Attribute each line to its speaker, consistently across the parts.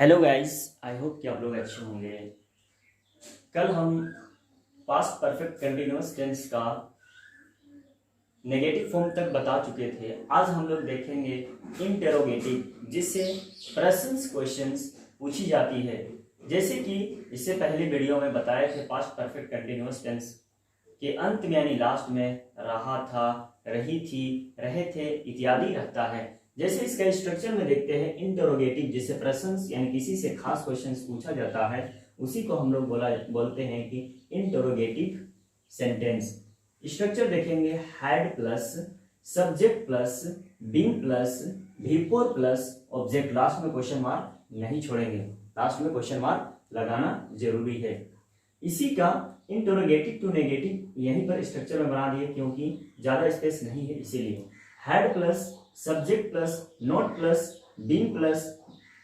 Speaker 1: Hello guys, I hope कि आप लोग अच्छे होंगे। कल हम पास्ट परफेक्ट कंटिन्यूअस टेंस का नेगेटिव फॉर्म तक बता चुके थे। आज हम लोग देखेंगे इंटेरोगेटिव, जिससे प्रश्न क्वेश्चंस पूछी जाती है। जैसे कि इससे पहले वीडियो में बताए थे, पास्ट परफेक्ट कंटिन्यूअस टेंस के अंत में यानी लास्ट में रहा था, रही थी, रहे थे इत्यादि रहता है। जैसे इसका स्ट्रक्चर में देखते हैं, इंटरोगेटिव जिससे प्रश्न यानी किसी से खास क्वेश्चन पूछा जाता है, उसी को हम लोग बोलते हैं कि इंटरोगेटिव सेंटेंस। स्ट्रक्चर देखेंगे, had plus subject plus being plus V4 plus object. Last में क्वेश्चन मार्क नहीं छोड़ेंगे, लास्ट में क्वेश्चन मार्क लगाना जरूरी है। इसी का इंटरोगेटिव टू नेगेटिव यहीं पर स्ट्रक्चर में बना दिए, क्योंकि ज्यादा स्पेस नहीं है इसीलिए। Had plus subject plus note plus being plus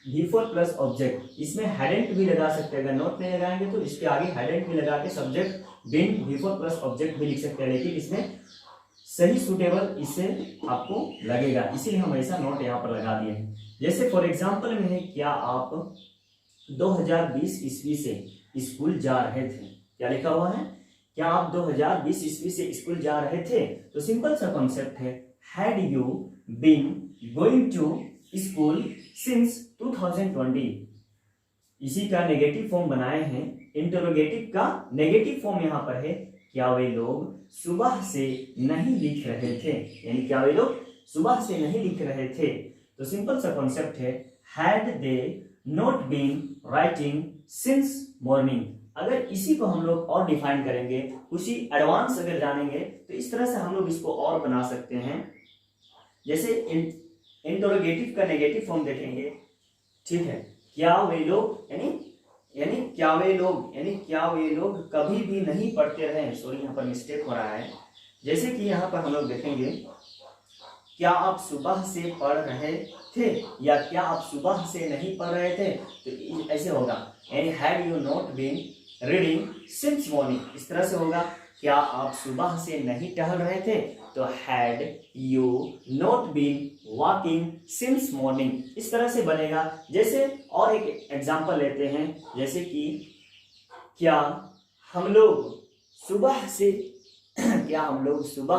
Speaker 1: V4 plus object. इसमें हैडेंट भी लगा सकते हैं, अगर नोट नहीं लगाएंगे तो इसके आगे हैडेंट भी लगा के subject being V4 plus object भी लिख सकते हैं, लेकिन इसमें सही सुटेबल इससे आपको लगेगा, इसीलिए हम ऐसा नोट यहाँ पर लगा दिए हैं। जैसे फॉर एग्जाम्पल में है, क्या आप 2020 ईस्वी से स्कूल जा रहे थे? क्या लिखा हुआ है? क्या आप 2020 ईस्वी से स्कूल जा रहे थे? तो सिंपल सा कॉन्सेप्ट है, had you been going to school since 2020। इसी का नेगेटिव फॉर्म बनाए हैं। इंटरोगेटिव का नेगेटिव फॉर्म यहाँ पर है, क्या वे लोग सुबह से नहीं लिख रहे थे? यानी क्या वे लोग सुबह से नहीं लिख रहे थे? तो सिंपल सा कॉन्सेप्ट है, had they not been writing since morning. अगर इसी को हम लोग और डिफाइन करेंगे, उसी एडवांस अगर जानेंगे, तो इस तरह से हम लोग इसको और बना सकते हैं। जैसे इंटरोगेटिव का नेगेटिव फॉर्म देखेंगे, ठीक है, क्या वे लोग यानी क्या वे लोग कभी भी नहीं पढ़ते रहे? सॉरी, यहाँ पर मिस्टेक हो रहा है। जैसे कि यहाँ पर हम लोग देखेंगे, क्या आप सुबह से पढ़ रहे थे, या क्या आप सुबह से नहीं पढ़ रहे थे? तो ऐसे होगा, यानी had you not been reading since morning, इस तरह से होगा। क्या आप सुबह से नहीं टहल रहे थे? तो had you not been walking since morning, इस तरह से बनेगा। जैसे और एक एग्जांपल लेते हैं, जैसे कि क्या हम लोग सुबह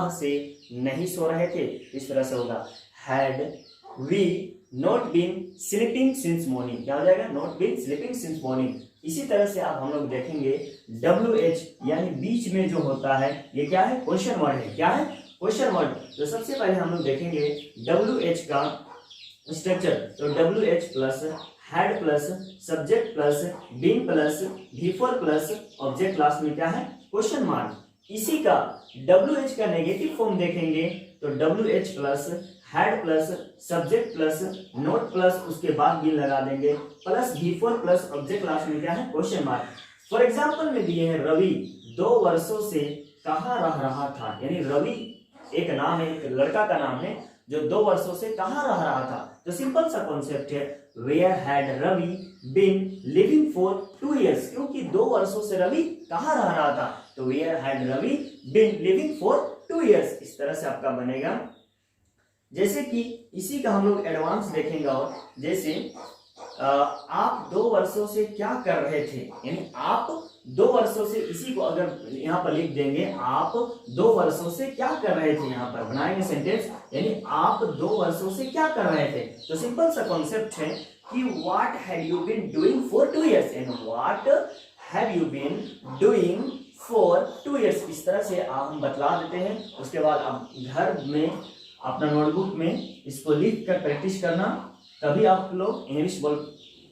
Speaker 1: से नहीं सो रहे थे? इस तरह से होगा, had we not been sleeping since morning. क्या हो जाएगा? Not been sleeping since morning. इसी तरह से आप हम लोग देखेंगे, WH यानी बीच में जो होता है, ये क्या है? क्वेश्चन वर्ड है। क्या है? Question word. तो सबसे पहले हम लोग देखेंगे WH का स्ट्रक्चर। तो WH plus had plus subject plus being plus V4 plus object, last में क्या है? Question mark. इसी का WH का नेगेटिव फॉर्म देखेंगे, तो WH plus had plus subject plus note plus उसके बाद भी लगा देंगे plus V4 plus object, last में क्या है? Question mark. फॉर एग्जांपल में दिए हैं, रवि 2 वर्षों से कहाँ रह रहा था? यानी रवि एक नाम है, एक लड़का का नाम है जो 2 वर्षों से कहाँ रह रहा था। तो सिंपल सा कॉन्सेप्ट है, where had Ravi been living for 2 years, क्योंकि 2 वर्षों से रवि कहाँ रह रहा था? तो where had Ravi been living for 2 years, इस तरह से आपका बनेगा। जैसे कि इसी का हम लोग एडवांस देखेंगे, और जैसे आप 2 वर्षों से क्या कर रहे थे? यानी आप 2 वर्षों से, इसी को अगर यहाँ पर लिख देंगे, आप 2 वर्षों से क्या कर रहे थे, यहाँ पर बनाएंगे सेंटेंस, यानी आप 2 वर्षों से क्या कर रहे थे। तो सिंपल सा कॉन्सेप्ट है कि what have you been doing for 2 years, and what have you been doing for 2 years, इस तरह से हम बतला देते हैं। उसके बाद आप घर में अपना नोटबुक में इसको लिख कर प्रैक्टिस करना, तभी आप लोग इंग्लिश बोल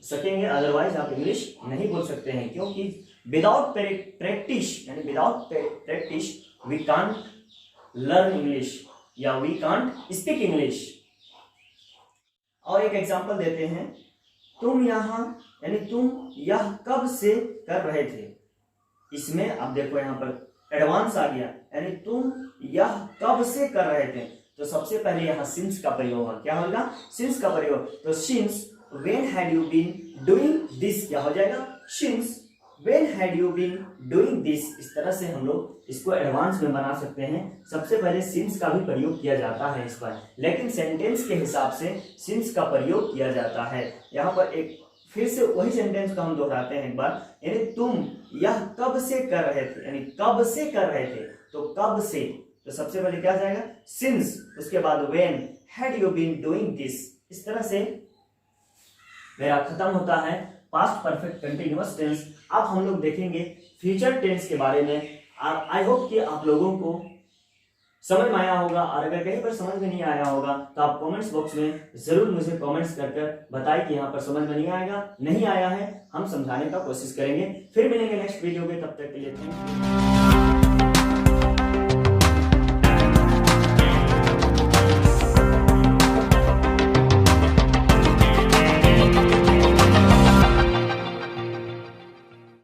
Speaker 1: सकेंगे, अदरवाइज आप इंग्लिश नहीं बोल सकते हैं, क्योंकि विदाउट प्रैक्टिस यानी without practice we can't learn English, या वी कांट स्पीक इंग्लिश। और एक एग्जांपल देते हैं, तुम यह कब से कर रहे थे? इसमें अब देखो, यहाँ पर एडवांस आ गया, यानी तुम यह कब से कर रहे थे। तो सबसे पहले यहाँ सिंस का प्रयोग होगा। क्या होगा? सिंस का प्रयोग। तो since when had you been doing this, क्या हो जाएगा? Since when had you been doing this, इस तरह से हम लोग इसको एडवांस में बना सकते हैं। सबसे पहले सिंस का भी प्रयोग किया जाता है इस पर, लेकिन सेंटेंस के हिसाब से सिंस का प्रयोग किया जाता है। यहाँ पर एक फिर से वही सेंटेंस को हम दोहराते हैं एक बार, यानी तुम यह कब से कर रहे थे, यानी कब से कर रहे थे, तो कब से, तो सबसे पहले क्या जाएगा सिंस, उसके बाद when, had you been doing this. इस तरह से मेरा खत्म होता है पास्ट परफेक्ट कंटिन्यूअस टेंस। अब हम लोग देखेंगे फ्यूचर टेंस के बारे में। आई होप कि आप लोगों को समझ में आया होगा, और अगर कहीं पर समझ में नहीं आया होगा तो आप कमेंट्स बॉक्स में जरूर मुझे कमेंट्स कर बताएं कि यहाँ पर समझ में नहीं आया है, हम समझाने का कोशिश करेंगे। फिर मिलेंगे नेक्स्ट वीडियो में, तब तक के लिए थैंक यू।